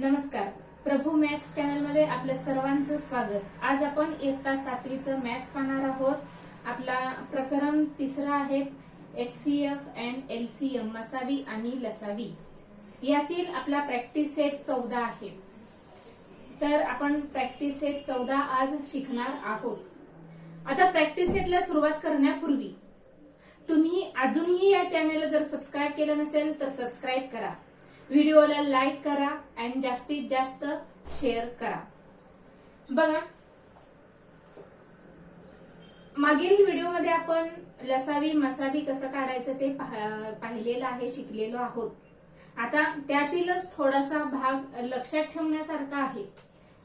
नमस्कार. प्रभू maths channel मध्ये आपल्या सर्वांचं स्वागत. आज आपण इयत्ता 7वीचं मॅथ्स पाहणार आहोत. आपला प्रकरण तिसरा आहे HCF अँड LCM, मसावी आणि लसावी. यातील आपला प्रॅक्टिस सेट 14 आहे. तर आपण प्रॅक्टिस सेट 14 आज शिकणार आहोत. आता प्रॅक्टिस सेटला सुरुवात करण्यापूर्वी तुम्ही अजूनही या चॅनलला जर सबस्क्राइब केलं नसेल तर सबस्क्राइब करा, व्हिडिओला लाईक करा आणि जास्तीत जास्त शेअर करा. बघा, मागील व्हिडिओमध्ये आपण लसावी मसावी कसं काढायचं ते पाहिलेलं आहे, शिकलेलो आहोत. आता त्यातीलच थोडासा भाग लक्षात ठेवण्यासारखा आहे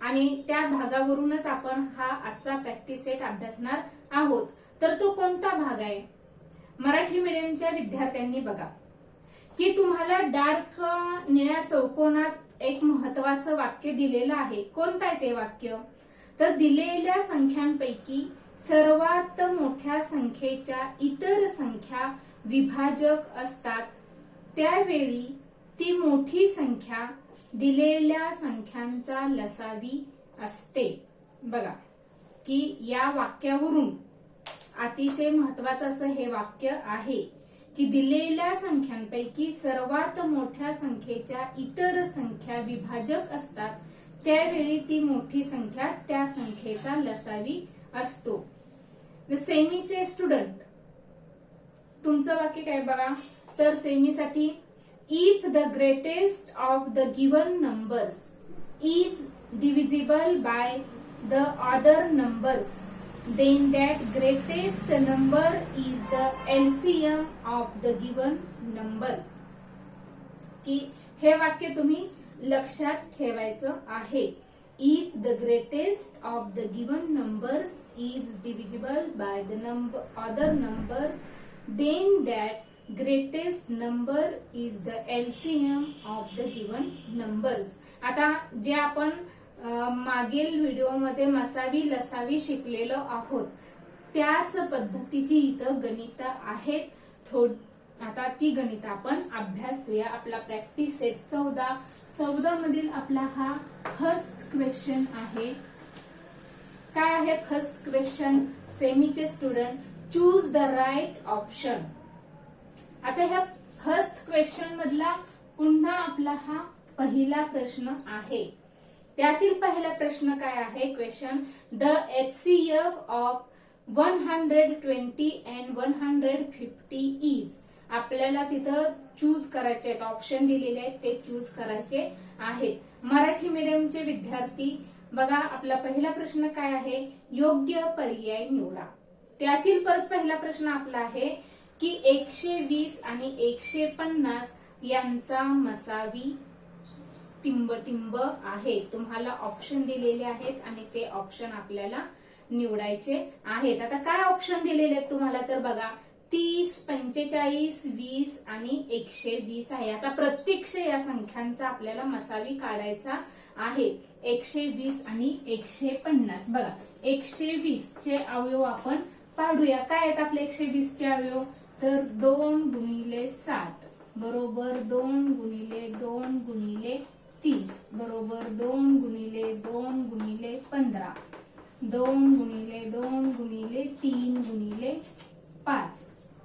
आणि त्या भागावरूनच आपण हा आजचा प्रॅक्टिस सेट अभ्यासणार आहोत. तर तो कोणता भाग आहे? मराठी मीडियमच्या विद्यार्थ्यांनी बघा की तुम्हाला डार्क निळ्या चौकोनात एक महत्वाचं वाक्य दिलेलं आहे. कोणतं आहे ते वाक्य? तर दिलेल्या संख्यांपैकी सर्वात मोठ्या संख्येच्या इतर संख्या विभाजक असतात, त्यावेळी ती मोठी संख्या दिलेल्या संख्यांचा लसावी असते. बघा की या वाक्यावरून अतिशय महत्वाचं असं हे वाक्य आहे की दिलेल्या संख्यांपैकी सर्वात मोठ्या संख्येच्या इतर संख्या विभाजक असतात, त्यावेळी ती मोठी संख्या त्या संख्येचा लसावी असतो. सेमीचे स्टुडंट, तुमचं वाक्य काय बघा? तर सेमीसाठी if the greatest of the given numbers is divisible by the other numbers, then that greatest number is the LCM of the given numbers. की हे वाक्य तुम्ही लक्षात ठेवायचं आहे. If the greatest of the given numbers is divisible by the other numbers, then that greatest number is the LCM of the given numbers. आता जे आपण मागील व्हिडिओमध्ये मसावी लसावी शिकलेलो आहोत त्याच पद्धतीची इथं गणित आहेत. आता ती गणित आपण अभ्यासूया. आपला प्रॅक्टिस सेट 14 मधील आपला हा फर्स्ट क्वेश्चन आहे. काय आहे फर्स्ट क्वेश्चन? सेमीचे student, choose the right option. आता ह्या फर्स्ट क्वेश्चन मधला पुन्हा आपला हा पहिला प्रश्न आहे. त्यातील पहिला प्रश्न काय आहे? Question, the HCF of 120 and 150 is. आपल्याला तिथं चूज करायचे आहेत, ऑप्शन दिलेले आहेत ते चूज करायचे आहेत. मराठी मीडियमचे विद्यार्थी बघा, आपला पहिला प्रश्न काय आहे? योग्य पर्याय निवडा. त्यातील परत पहिला प्रश्न आपला आहे की 120 आणि 150 यांचा मसावी टिंब आहे. तुम्हाला ऑप्शन दिलेले आहेत आणि ते ऑप्शन आपल्याला निवडायचे आहेत. आता काय ऑप्शन दिलेले आहेत तुम्हाला? तर बघा, 30, 45, 20 आणि 120 आहे. आता प्रत्यक्ष या संख्यांचा आपल्याला मसावी काढायचा आहे. 120 आणि 150. बघा, 120 चे अवयव आपण पाडूया. काय आहेत आपले 120 चे अवयव? तर 2 गुणिले 60 बरोबर 2 गुणिले 2 गुणिले 30 बरोबर 2 गुणिले 2 गुणिले 15, 2 गुणिले 2 गुणिले 3 गुणिले 5.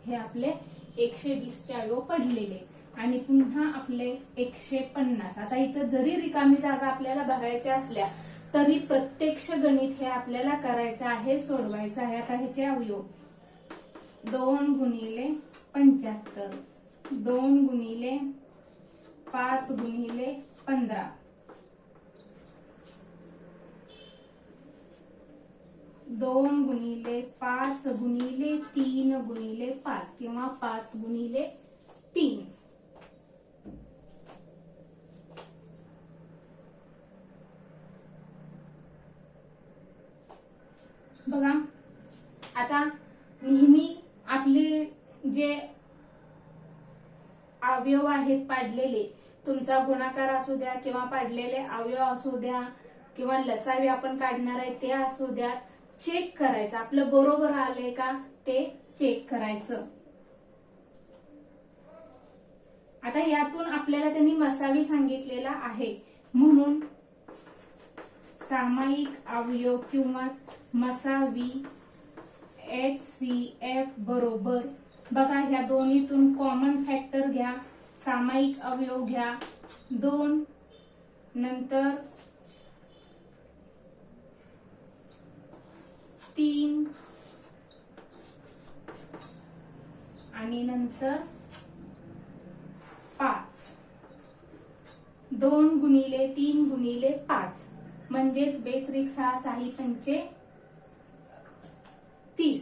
हे आपले 120 चे अवयव पडलेले. आणि पुन्हा आपले 150. आता इथं जरी रिकामी जागा आपल्याला भरायच्या असल्या तरी प्रत्यक्ष गणित हे आपल्याला करायचं आहे, सोडवायचं आहे. आता ह्याचे अवयव 2 गुणिले 75, 2 गुणिले 5 गुणिले 15, 2 गुणिले 5 गुणिले 3 गुणिले 5 किंवा 5 गुणिले 3. बघा, आता नेहमी आपले जे अवयव आहेत पाडलेले, तुमचा गुणाकार असू द्या किंवा पाडलेले अवयव असू द्या किंवा लसावी आपण काढणार आहे ते असू द्या, चेक करायचं आपलं बरोबर आलंय का ते चेक करायचं. आता यातून आपल्याला त्यांनी मसावी सांगितलेला आहे म्हणून सामायिक अवयव किंवा मसावी HCF बरोबर, बघा ह्या दोन्हीतून कॉमन फॅक्टर घ्या, सामायिक अवयव घ्या 2, नंतर 3 आणि नंतर 5. 2 गुणिले 3 गुणिले 5 म्हणजेच 2 6 6 पंचे 30.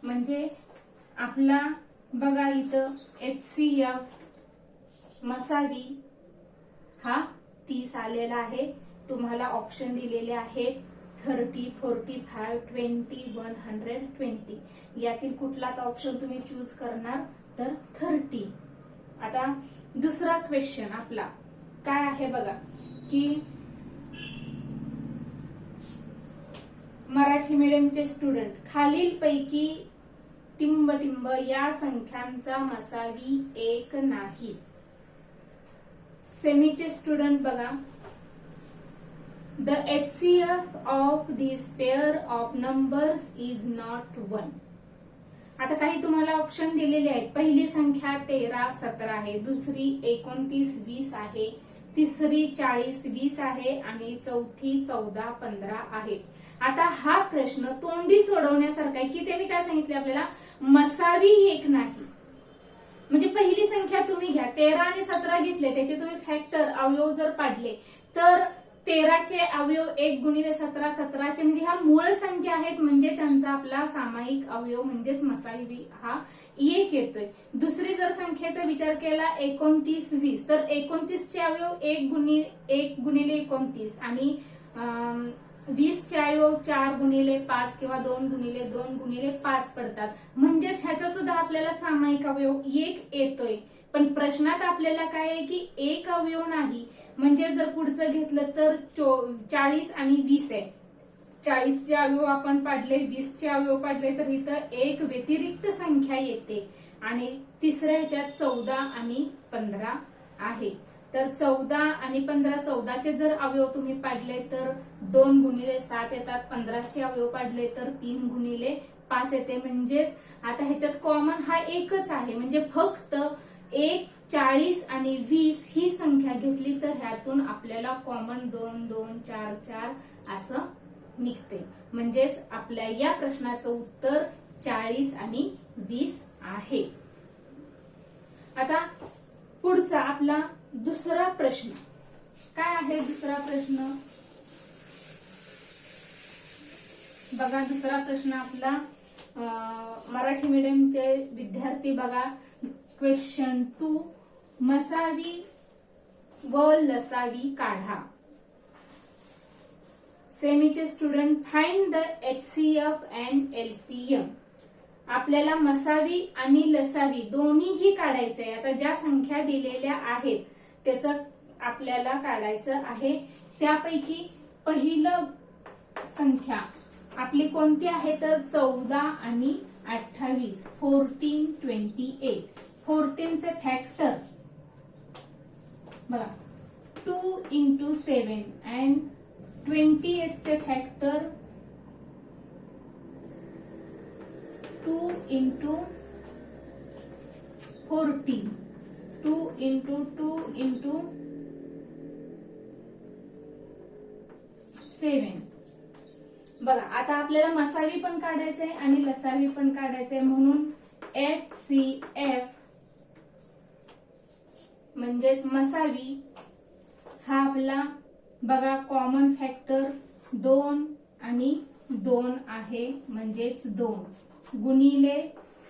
म्हणजे आपला बघा इथं HCF मसावी हा 30 आलेला आहे. तुम्हाला ऑप्शन दिलेले आहेत 30, 45, 20, 120. यातील कुठला ऑप्शन तुम्ही चूज करणार तर 30. आता दुसरा क्वेश्चन आपला काय आहे बघा की मराठी मीडियमचे स्टुडंट खालील पैकी टिंब या संख्यांचा मसावी 1 नाही. सेमीचे स्टुडंट बघा, the HCF of this pair of numbers is not 1. आता काही तुम्हाला ऑप्शन दिलेले आहेत. पहिली संख्या 13 17 आहे, दुसरी 29 20 आहे, तिसरी 40 20 आहे आणि चौथी 14 15 आहे. आता हा प्रश्न तोंडी सोडवण्यासारखा आहे की त्यांनी काय सांगितले आपल्याला, मसावी 1 नाही. म्हणजे पहिली संख्या तुम्ही घ्या, 13 आणि 17 घेतले, त्याचे तुम्ही फॅक्टर अवयव जर पाडले तर 13चे अवयव 1 गुणिले 17 17चे म्हणजे ह्या मूळ संख्या आहेत, म्हणजे त्यांचा आपला सामायिक अवयव म्हणजेच मसावी हा 1 येतोय. दुसरी जर संख्येचा विचार केला 29 20 तर 29चे अवयव 1 गुणिले 29 आणि 20चे अवयव 4 गुणिले 5 किंवा 2 गुणिले 2 गुणिले 5 पडतात. म्हणजेच ह्याचा सुद्धा आपल्याला सामायिक अवयव 1 येतोय. पण प्रश्नात आपल्याला काय आहे की 1 अवयव नाही. म्हणजे जर पुढचं घेतलं तर 40 आणि 20 आहे. 40चे अवयव आपण पाडले, 20चे अवयव पाडले तर इथं एक व्यतिरिक्त संख्या येते आणि तिसऱ्या ह्याच्यात 14 आणि 15 आहे. तर 14 आणि 15 14चे जर अवयव तुम्ही पाडले तर 2 गुणिले 7 येतात, 15चे अवयव पाडले तर 3 गुणिले 5 येते. म्हणजेच आता ह्याच्यात कॉमन हा एकच आहे. म्हणजे फक्त 1 40 आणि 20 ही संख्या घेतली तर ह्यातून आपल्याला कॉमन 2 2 4 4 असं निघते. म्हणजेच आपल्या या प्रश्नाचं उत्तर 40 आणि 20 आहे. आता पुढचा आपला दुसरा प्रश्न काय आहे. दुसरा प्रश्न बघा, दुसरा प्रश्न आपला मराठी मीडियमचे विद्यार्थी बघा, क्वेश्चन 2 मसावी व लसावी काढा. सेमीचे student find the HCF and LCM. आपल्याला मसावी आणि लसावी दोन्हीही काढायचे आहे. आता ज्या संख्या दिलेल्या आहेत त्याचं आपल्याला काढायचं आहे. त्यापैकी पहिलं संख्या आपली कोणती आहे तर 14 आणि 28, 14 28. 14 चे फॅक्टर बघा 2 into 7 and 28 चे फॅक्टर 2 into 14, 2 into 2 into 7. बघा आता आपल्याला मसावी पण काढायचंय आणि लसावी पण काढायचंय. म्हणून HCF म्हणजेच मसावी हा आपला बघा कॉमन फॅक्टर 2 आणि 2 आहे, म्हणजेच 2 गुणिले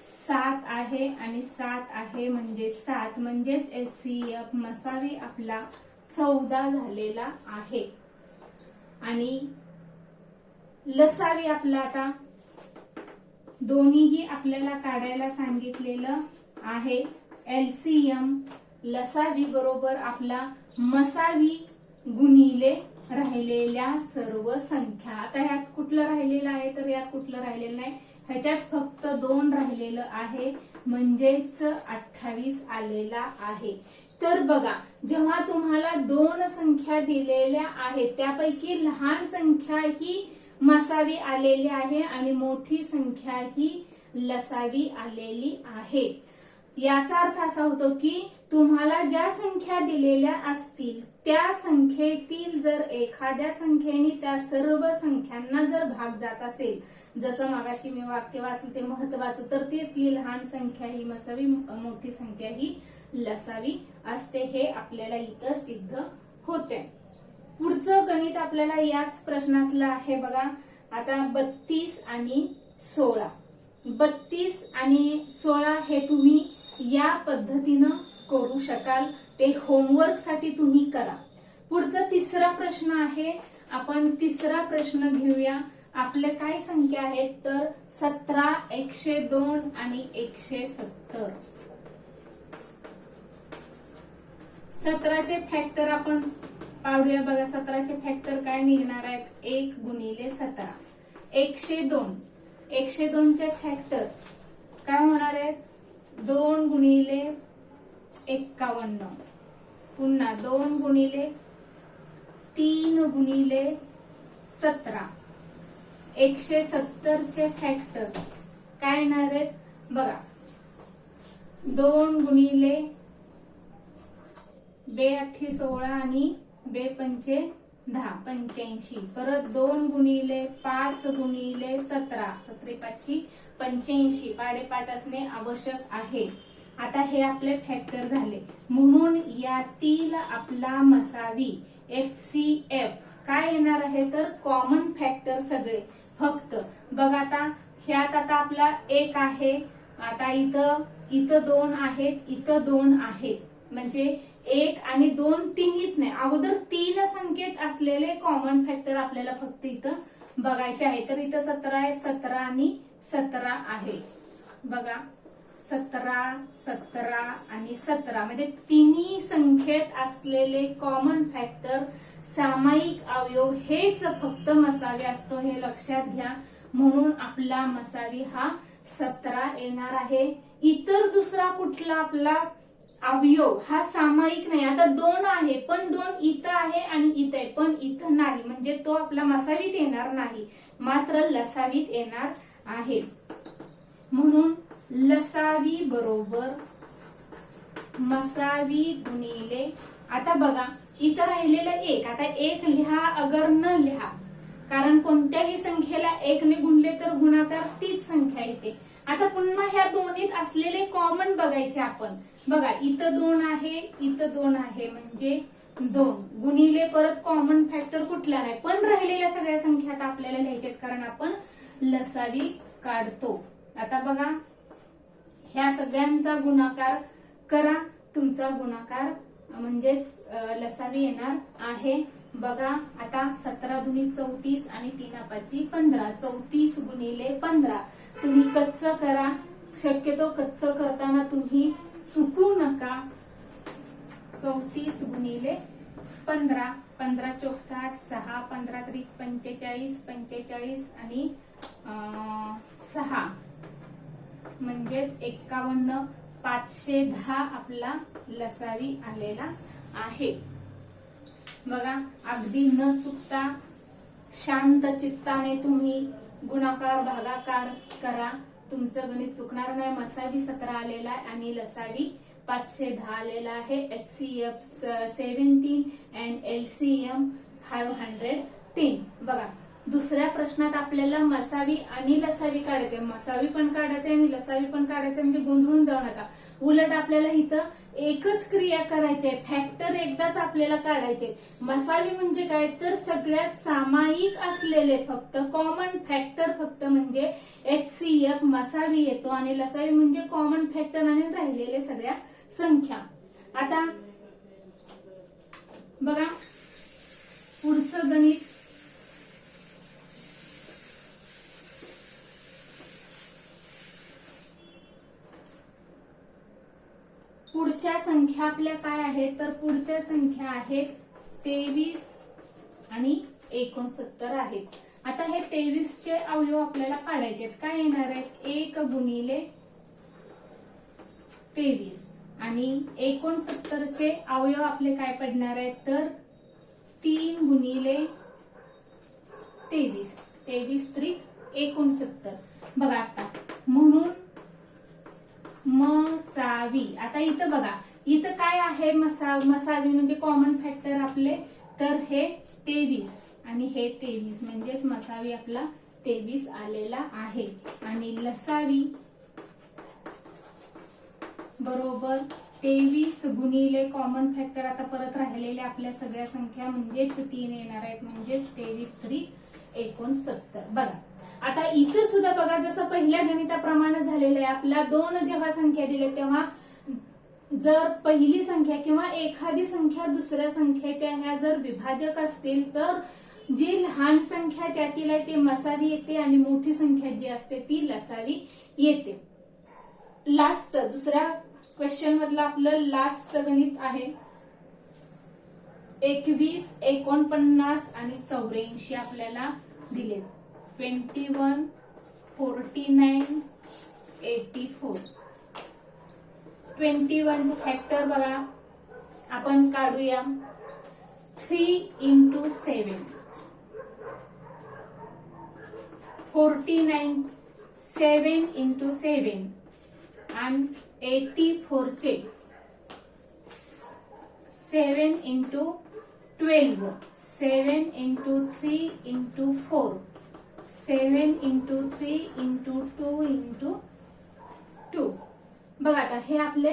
7 आहे आणि 7 आहे म्हणजे 7. म्हणजेच HCF मसावी आपला 14 झालेला आहे. आणि लसावी आपला आता दोन्हीही आपल्याला काढायला सांगितलेलं आहे. LCM लसावी बरोबर आपला मसावी गुणिले राहिलेल्या सर्व संख्या. आता ह्यात कुठलं राहिलेलं आहे तर यात कुठलं राहिलेलं नाही. ह्याच्यात फक्त 2 राहिलेलं आहे म्हणजेच 28 आलेला आहे. तर बघा, जेव्हा तुम्हाला दोन संख्या दिलेल्या आहेत त्यापैकी लहान संख्या ही मसावी आलेली आहे आणि मोठी संख्या ही लसावी आलेली आहे. याचा अर्थ असा होतो की तुम्हाला ज्या संख्या दिलेल्या असतील त्या संख्येतील जर एखाद्या संख्येने त्या सर्व संख्यांना जर भाग जात असेल, जसं मागाशी मी वाक्य वाचलं ते महत्वाचं, तर ती लहान संख्या ही मसावी, मोठी संख्या ही लसावी असते. हे आपल्याला इथं सिद्ध होते. पुढचं गणित आपल्याला याच प्रश्नातलं आहे बघा. आता 32 आणि 16. 32 आणि 16 हे तुम्ही या पद्धतीनं करू शकाल. ते होमवर्क साठी तुम्ही करा. पुढचा तिसरा प्रश्न आहे. आपण तिसरा प्रश्न घेऊया. आपले काय संख्या आहेत तर 17, 102 आणि 170. 17चे फॅक्टर आपण पाहूया बघा. 17चे फॅक्टर काय निघणार आहेत? 1 गुणिले 17. 102 चे फॅक्टर काय होणार आहेत? 2 गुणिले 51. पुन्हा 2 गुणिले 3 गुणिले 17. 170 चे फॅक्टर काय येणार आहेत बघा. 2 गुणिले 2 8 16 आणि 2 5 10 85. परत 2 गुणिले 5 गुणिले 17. 17 5 85. पाडेपाठ असणे आवश्यक आहे. आता हे आपले फॅक्टर झाले. म्हणून यातील आपला मसावी HCF काय येणार आहे तर कॉमन फॅक्टर सगळे. फक्त बघा आता ह्यात आता आपला 1 आहे. आता इथं 2 आहेत, इथं 2 आहेत. म्हणजे 1 आणि 2 तिन्हीत नाही. अगोदर 3 संख्येत असलेले कॉमन फॅक्टर आपल्याला फक्त इथं बघायचे आहे. तर इथं 17 आहे, 17 आणि 17 आहे बघा. 17, 17 आणि 17 म्हणजे तिन्ही संख्येत असलेले कॉमन फॅक्टर, सामायिक अवयव हेच फक्त मसावी असतो. हे लक्षात घ्या. म्हणून आपला मसावी हा 17 येणार आहे. इतर दुसरा कुठला आपला अवयव हा सामायिक नाही. आता 2 आहे पण 2 इथं आहे आणि इथं आहे पण इथं नाही, म्हणजे तो आपला मसावीत येणार नाही, मात्र लसावीत येणार आहे. म्हणून लसावी बरोबर मसावी गुणिले, आता बघा इथं राहिलेलं 1. आता 1 लिहा अगर न लिहा, कारण कोणत्याही संख्येला 1 ने गुणले तर गुणाकार तीच संख्या येते. आता पुन्हा ह्या दोन्हीत असलेले कॉमन बघायचे आपण. बघा इथं 2 आहे, इथं 2 आहे, म्हणजे 2 गुणिले परत कॉमन फॅक्टर कुठला नाही, पण राहिलेल्या सगळ्या संख्या आता आपल्याला लिहायच्यात कारण आपण लसावी काढतो. आता बघा ह्या सगळ्यांचा गुणाकार करा. तुमचा गुणाकार म्हणजेच लसावी येणार आहे. बघा आता 17 दुनी 34 आणि 3 5 15. 34 गुणिले 15. तुम्ही कच्च करा. शक्यतो कच्च करताना तुम्ही चुकू नका. 34 गुणिले 15. 15 चोक 60, 6 15 त्रिक 45, 45 आणि 6 म्हणजेच 51. 510 आपला लसावी आलेला आहे. बघा अगदी न चुकता शांत चित्ताने तुम्ही गुणाकार भागाकार करा. तुमचं गणित चुकणार नाही. मसावी 17 आलेला आहे आणि लसावी 510 आलेला आहे. HCF 17 and LCM 510. बघा दुसऱ्या प्रश्नात आपल्याला मसावी आणि लसावी काढायचे. मसावी पण काढायचे आणि लसावी पण काढायचे, म्हणजे गोंधळून जाऊ नका. उलट आपल्याला इथं एकच क्रिया करायची आहे. फॅक्टर एकदाच आपल्याला काढायचे. मसावी म्हणजे काय तर सगळ्यात सामायिक असलेले फक्त कॉमन फॅक्टर फक्त म्हणजे HCF मसावी येतो आणि लसावी म्हणजे कॉमन फॅक्टर आणि राहिलेले सगळ्या संख्या. आता बघा पुढचं गणित. पुढच्या संख्या आपल्या काय आहेत तर पुढच्या संख्या आहेत 23 आणि 69 आहेत. आता हे 23 चे अवयव आपल्याला काढायचे. काय येणार आहेत? 1 गुणिले 23 आणि 69चे अवयव आपले काय पडणार आहेत तर 3 गुणिले 23, 23 त्रिक 69. बघा आता म्हणून मसावी. आता इथं बघा, इथं काय आहे मसावी म्हणजे कॉमन फॅक्टर आपले, तर हे 23 आणि हे 23 म्हणजेच मसावी आपला 23 आलेला आहे. आणि लसावी बरोबर 23 गुणिले कॉमन फॅक्टर, आता परत राहिलेल्या आपल्या सगळ्या संख्या म्हणजेच 3 येणार आहेत, म्हणजेच 23 त्रिक 69. बघा आता इथे सुद्धा बघा, जसं पहिल्या गणिताप्रमाणे झालेलं आहे. आपल्या 2 जेव्हा संख्या दिल्या तेव्हा जर पहिली संख्या किंवा एखादी संख्या दुसऱ्या संख्येच्या ह्या जर विभाजक असतील तर जी लहान संख्या त्यातील आहे ते मसावी येते आणि मोठी संख्या जी असते ती लसावी येते. लास्ट दुसऱ्या क्वेश्चन मधलं आपलं लास्ट गणित आहे. 21, 49 आणि 84 आपल्याला दिले. 21, 49, 84. 21 चे फॅक्टर बघा आपण काढूया. 3 × 7, 49 7 × 7 आणि 84 चे 7 × 12, 7 × 3 × 4, 7 × 3 × 2 × 2. बघा आता हे आपले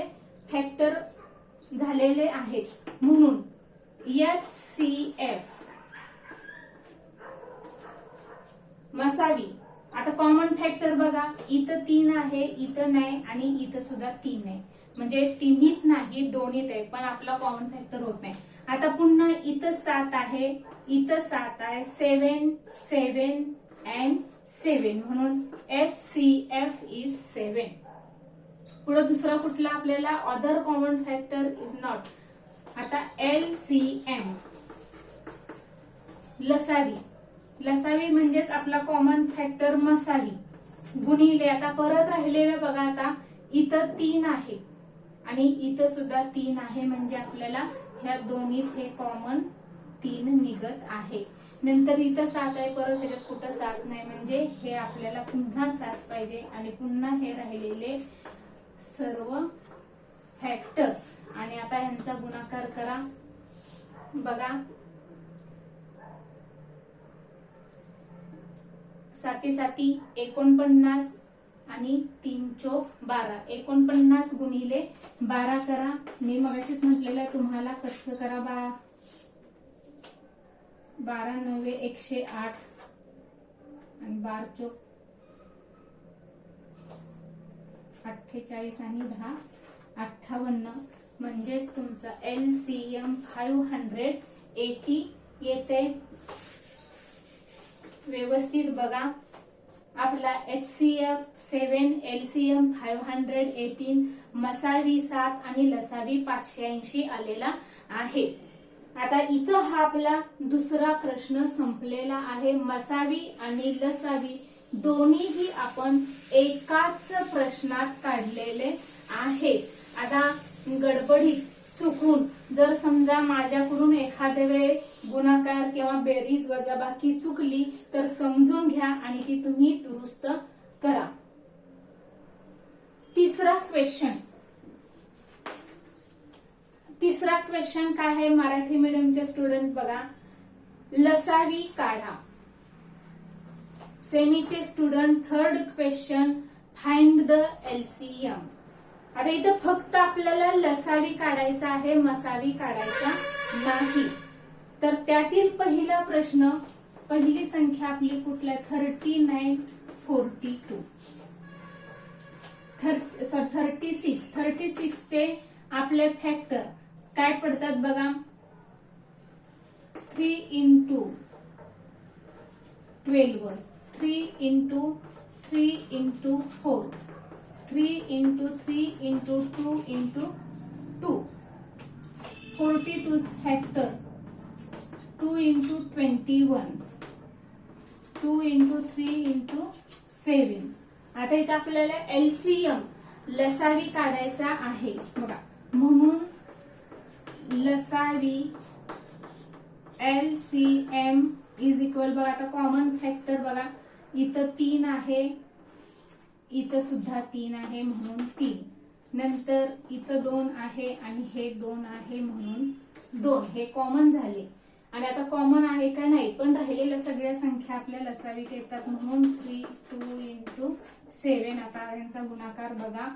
फॅक्टर झालेले आहेत. म्हणून HCF मसावी. आता कॉमन फॅक्टर बघा, इथं 3 आहे, इथं नाही आणि इथं सुद्धा 3 आहे, म्हणजे तिन्हीत नाही दोन्हीत आहे, पण आपला कॉमन फॅक्टर होत नाही. आता पुन्हा इथं 7 आहे, इथं 7 आहे, 7 7 and 7 म्हणून HCF is 7. पुढे दुसरा कुठला आपल्याला other common factor is not. आता LCM लसावी. लसावी म्हणजेच आपला कॉमन फॅक्टर मसावी गुणिले, आता परत राहिलेलं बघा, आता इथं 3 आहे आणि इथं सुद्धा 3 आहे, म्हणजे आपल्याला ह्या दोन्हीत हे कॉमन 3 निघत आहे. नंतर इथं 7 आहे, परत ह्याच्यात कुठं 7 नाही, म्हणजे हे आपल्याला पुन्हा 7 पाहिजे आणि पुन्हा हे राहिलेले सर्व फॅक्टर. आणि आता ह्यांचा गुणाकार करा. बघा 7 7 49 आणि 3 चौक 12. 49 गुणिले 12 करा. मी मगाशीच म्हटलेलं आहे तुम्हाला कसं करा. 12 9 108 आणि 12 चौक 48 आणि 10 58, म्हणजेच तुमचा LCM 580 येते. व्यवस्थित बघा, आपला HCF 7, LCM 518, मसावी 7 आणि लसावी 580 आलेला आहे. आता इथं हा आपला दुसरा प्रश्न संपलेला आहे. मसावी आणि लसावी दोन्हीही आपण एकाच प्रश्नात काढलेले आहे. आता गडबडीत चुकून जर समजा माझ्याकडून एखाद्या वेळे गुणाकार किंवा बेरीज वजाबाकी चुकली तर समजून घ्या आणि ती तुम्ही दुरुस्त करा. तिसरा क्वेश्चन काय आहे मराठी मीडियमचे स्टुडंट बघा. लसावी काढा. सेमीचे student third question, find the LCM. आता इथं फक्त आपल्याला लसावी काढायचा आहे, मसावी काढायचा नाही. तर त्यातील पहिला प्रश्न, पहिली संख्या आपली कुठल्या 39 42 36 चे आपले फॅक्टर काय पडतात बघा. 3 × 12, 3 × 3 × 4, 3 × 3 × 2 × 2. 42 फॅक्टर 2 × 21, 2 × 3 × 7. आता इथे आपल्याला LCM लसावी काढायचा आहे बघा. म्हणून लसावी LCM इज इक्वल बघा, आता कॉमन फॅक्टर बघा, इथं 3 आहे, इथं सुद्धा 3 आहे म्हणून 3, नंतर इथं 2 आहे आणि हे 2 आहे म्हणून 2, हे कॉमन झाले. आणि आता कॉमन आहे का नाही, पण राहिलेल्या सगळ्या संख्या आपल्या लसावीत येतात म्हणून 3 2 × 7. आता यांचा गुणाकार बघा,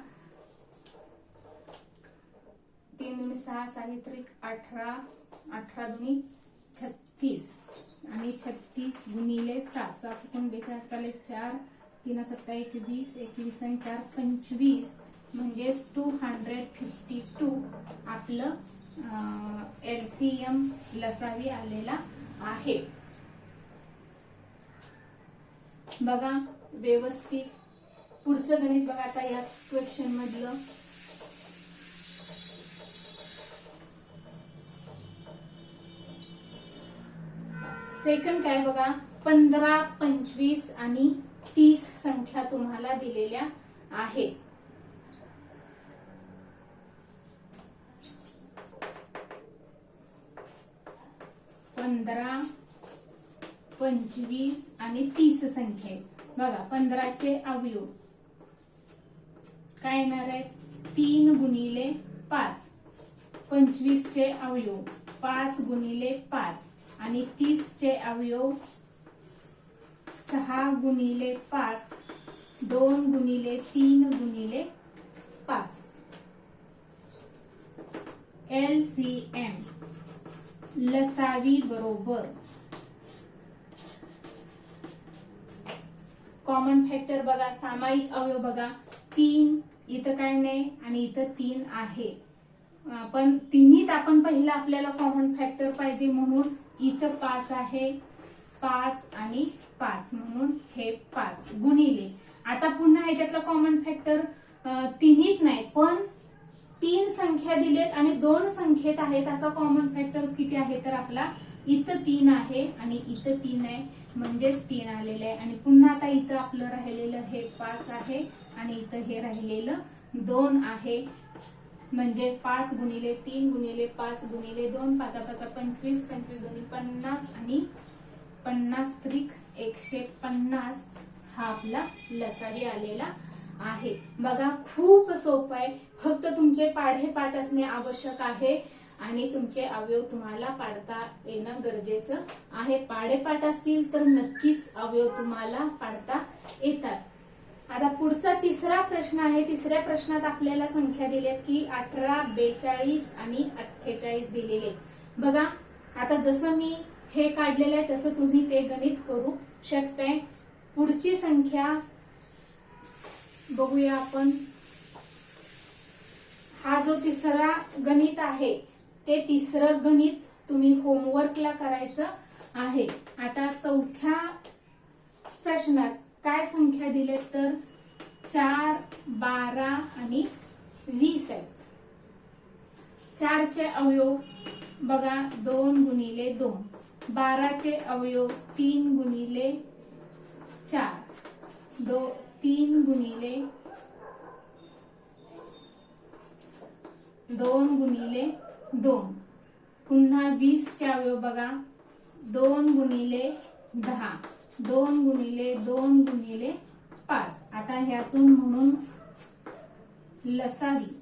3 दूनी 6, 6 त्रिक 18, 18 दूनी 36 आणि 36 गुणिले 7, 7 × 42 चालेल 4, 3 7 21, 21 आणि 4 25 म्हणजे 252 आपलं LCM लसावी आलेला आहे. बघा व्यवस्थित. पुढचं गणित बघा आता याच क्वेश्चन मधलं. सेकंड काय बघा, 15, 25 आणि 30 संख्या तुम्हाला दिलेल्या आहेत. पंधरा, 25 आणि 30 संख्या आहेत बघा. 15 चे अवयव काय येणार आहे, 3 गुणिले 5. 25 चे अवयव 5 गुणिले 5 आणि 30 चे अवयव 6 गुणिले 5, 2 गुणिले 3 गुणिले 5. LCM लसावी बरोबर कॉमन फॅक्टर बघा, सामायिक अवयव बघा, 3 इथं काय नाही आणि इथं 3 आहे, पण तिन्हीत आपण पहिला आपल्याला कॉमन फॅक्टर पाहिजे म्हणून इथं 5 आहे, 5 आणि 5 म्हणून हे 5 गुणिले. आता पुन्हा याच्यातला कॉमन फॅक्टर तिन्हीत नाही, पण 3 संख्या दिलेत आणि 2 संख्येत आहेत, असा कॉमन फॅक्टर किती आहे तर आपला इथं 3 आहे आणि इथं 3 आहे म्हणजेच 3 आलेलं आहे. आणि पुन्हा आता इथं आपलं राहिलेलं हे 5 आहे आणि इथं हे राहिलेलं 2 आहे, म्हणजे 5 गुणिले 3 गुणिले 5 गुणिले 2, 5 5 25, 25 दोन्ही 50 आणि 50 त्रिक 150 हा आपला लसावी आलेला आहे. बघा खूप सोपं आहे, फक्त तुमचे पाढे-पाठ असणे आवश्यक आहे आणि तुमचे अवयव तुम्हाला पाडता येणं गरजेचं आहे. पाढे-पाठ असतील तर नक्कीच अवयव तुम्हाला पाडता येतात. आता पुढचा तिसरा प्रश्न आहे. तिसऱ्या प्रश्नात आपल्याला संख्या दिल्यात की 18, 42 आणि 48 दिलेले. बघा आता जसं मी हे काढलेलं आहे तसं तुम्ही ते गणित करू शकताय. पुढची संख्या बघूया आपण. हा जो तिसरा गणित आहे ते तिसरं गणित तुम्ही होमवर्कला करायचं आहे. आता चौथ्या प्रश्नात काय संख्या दिलेत तर 4, 12 आणि 20 आहेत. 4 चे अवयव बघा 2 गुणिले 2, 12 चे अवयव 3 गुणिले 4, 3 गुणिले 2 गुणिले 2. पुन्हा 20 चे अवयव बघा 2 गुणिले 10, 2 गुणिले 2 गुणिले 5. आता ह्यातून म्हणून लसावी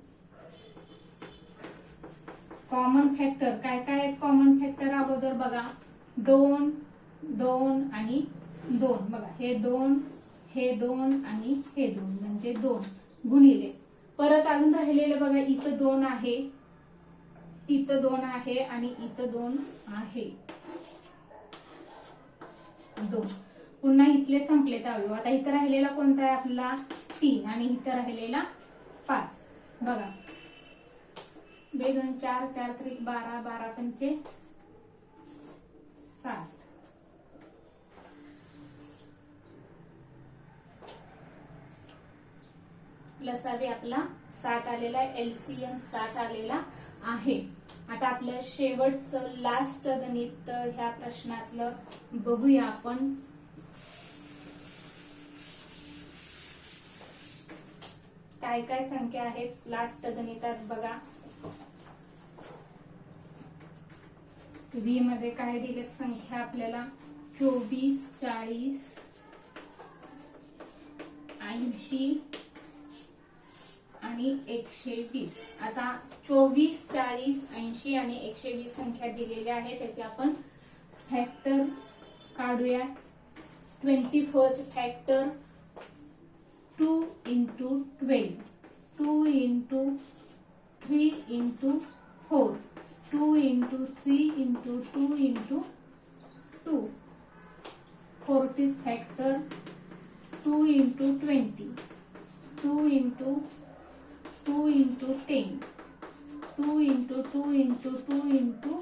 कॉमन फॅक्टर काय काय आहेत. कॉमन फॅक्टर अगोदर बघा 2, 2 आणि 2 बघा, हे 2, हे 2 आणि हे 2 म्हणजे 2 गुणिले. परत अजून राहिलेले बघा इथं 2 आहे, इथं 2 आहे आणि इथं 2 आहे, 2. पुन्हा इथले संपलेत अवयव. आता इथं राहिलेला कोणता आहे आपला 3 आणि इथं राहिलेला 5. बघा 2 2 4, 4 त्रिक 12, 12 पंचे 60. लसावी आपला 60 आलेला आहे. LCM 60 आलेला आहे. आता आपलं शेवटचं लास्ट गणित ह्या प्रश्नातलं बघूया आपण. काय काय संख्या आहेत लास्ट गणितात बघा. व्ही मध्ये काय दिलेत संख्या आपल्याला 24, 40, 80 आणि 120. आता 24, 40, 80 आणि 120 संख्या दिलेल्या आहेत. त्याचे आपण फॅक्टर काढूया. 24 चे factor 2 into 12, 2 into 3 into 4, 2 into 3 into 2 into 2. 40 factor 2 into 20, 2 into 2 into 10, 2 into 2 into 2 into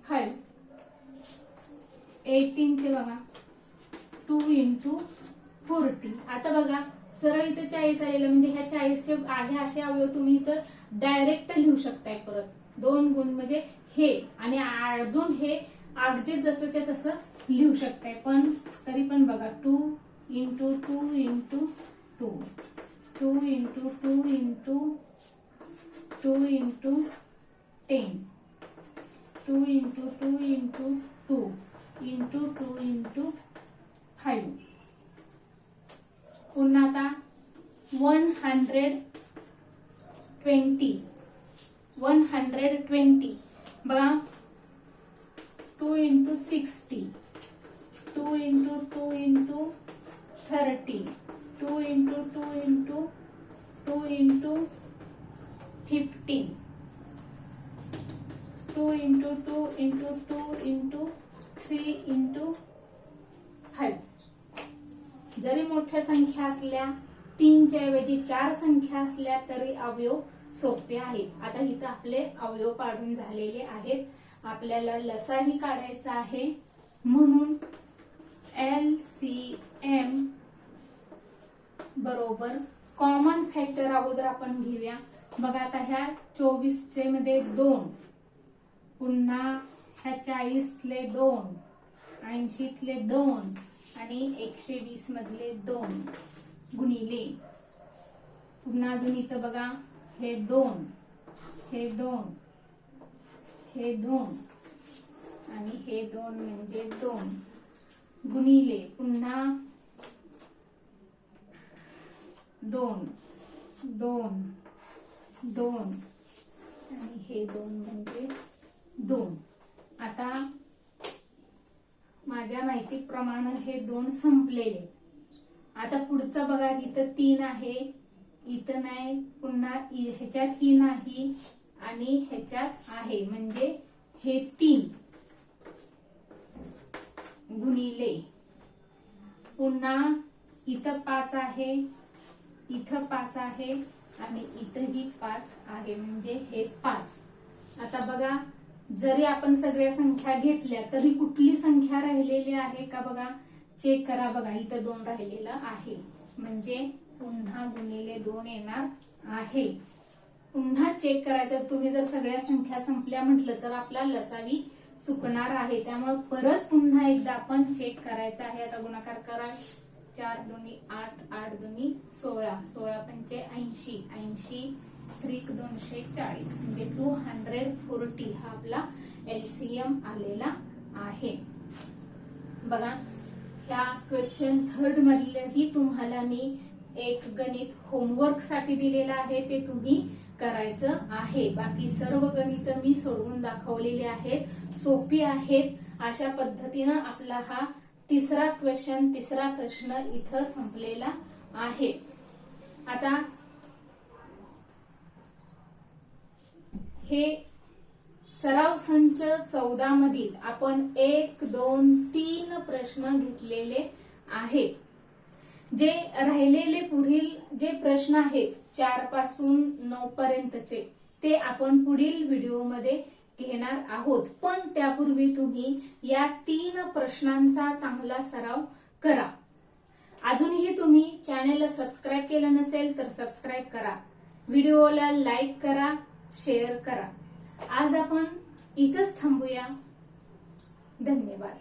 5. 18 चे बघा 2 into 40. आता बघा सरळ इथे 40 आलेलं म्हणजे ह्या 40 चे आहे असे अवयव तुम्ही इथं डायरेक्ट लिहू शकताय. परत 2 गुण म्हणजे हे आणि अजून हे अगदी जसंच्या तसं लिहू शकताय. पण तरी पण बघा 2 into 2 into 2, 2 into 2 into 2 into 10, 2 into 2 into 2 into 2 into 5. पुन्हा आता 120 बघा 2 into 60, 2 into 2 into 30, 2 into 2 into 2 into 15, 2 into 2 into 2 into 3 into 5. जरी मोठ्या संख्या असल्या 3 च्या ऐवजी 4 संख्या असल्या तरी अवयव सोपे आहेत. आता इथं आपले अवयव काढून झालेले आहेत. आपल्याला लसावी काढायचा आहे म्हणून LCM बरोबर कॉमन फॅक्टर अगोदर आपण घेऊया. बघा आता ह्या 24 चे मध्ये 2, पुन्हा ह्या 40 ले 2, 80 ले 2 आणि 120 मधले 2 गुणिले पुन्हा अजून इथं बघा हे 2, हे 2, हे 2 आणि हे 2 म्हणजे 2 गुणिले पुन्हा 2, 2, 2 आणि हे 2 म्हणजे 2. आता माझ्या माहितीप्रमाणे हे 2 संपलेले. आता पुढचं बघा इथं 3 आहे, इथं नाही, पुन्हा ह्याच्यातही नाही आणि ह्याच्यात आहे म्हणजे हे 3 गुणिले पुन्हा इथं 5 आहे, इथं 5 आहे आणि इथंही 5 आहे म्हणजे हे 5. आता बघा जरी आपण सगळ्या संख्या घेतल्या तरी कुठली संख्या राहिलेली आहे का बघा चेक करा. बघा इथं 2 राहिलेलं आहे म्हणजे पुन्हा गुणिले 2 येणार आहे. पुन्हा चेक करायचं. तुम्ही जर सगळ्या संख्या संपल्या म्हटलं तर आपला लसावी चुकणार आहे. त्यामुळे परत पुन्हा एकदा आपण चेक करायचं आहे. आता गुणाकार करा. 4 दुनी 8, 8 दुनी 16, 16 पंचे 80, 80 त्रिक 240 म्हणजे 240 हा आपला LCM आलेला आहे. बघा ह्या क्वेश्चन 3 मधलेही तुम्हाला मी एक गणित होमवर्क साठी दिलेलं आहे ते तुम्ही करायचं आहे. बाकी सर्व गणित मी सोडवून दाखवलेले आहेत, सोपी आहेत. अशा पद्धतीनं आपला हा तिसरा प्रश्न इथं संपलेला आहे. आता हे सराव संच 14 मधील आपण 1, 2, 3 प्रश्न घेतलेले आहेत. जे राहिलेले पुढील जे प्रश्न आहेत 4 पासून 9 पर्यंतचे ते आपण पुढील व्हिडिओमध्ये घेणार आहोत. पण त्यापूर्वी तुम्ही या 3 प्रश्नांचा चांगला सराव करा. अजूनही तुम्ही चॅनेलला सबस्क्राईब केलं नसेल तर सबस्क्राईब करा, व्हिडिओला लाईक करा, शेअर करा. आज आपण इथंच थांबूया. धन्यवाद.